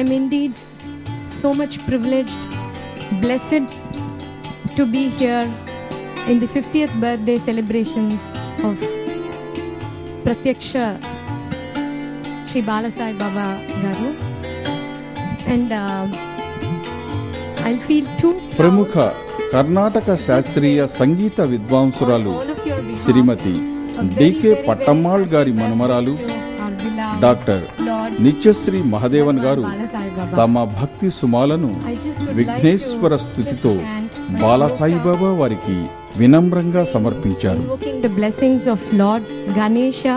I'm indeed so much privileged, blessed to be here in the 50th birthday celebrations of Pratyaksha Shri Balasai Baba Garu, and I'll feel too proud. ప్రముఖ కర్ణాటక శాస్త్రీయ సంగీత విద్వాంసురాలు శ్రీమతి decay Pattammal గారి మనమరాలు doctor Nithyasree Mahadevan గారు తమ భక్తి సుమాలను విఘ్నేశ్వర స్తుతితో బాలసాయిబాబా వారికి వినమ్రంగా సమర్పించారు. The blessings of Lord Ganesha,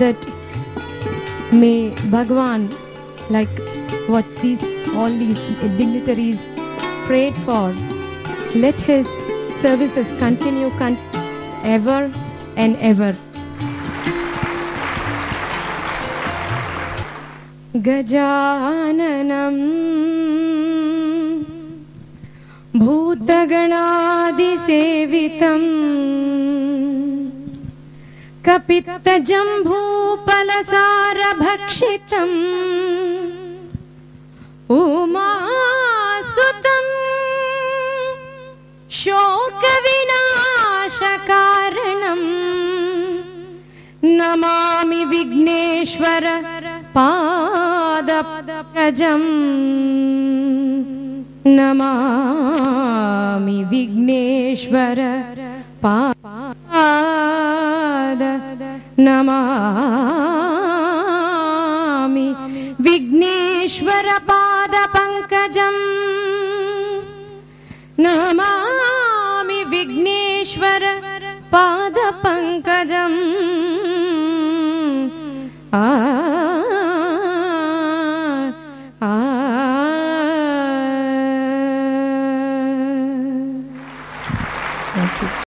that may Bhagwan, like what all these dignitaries prayed for, let his services continue ever and ever. Gajananam Bhutaganaadisevitam Kapittajambhoopalasarabhakshitam Umasutam Shokavinashakaranam Namami Vigneshwara Padapkajam Namami Vigneshwara Pada Namami Vigneshwara Pada Pankajam Namami Vigneshwara Pada Pankajam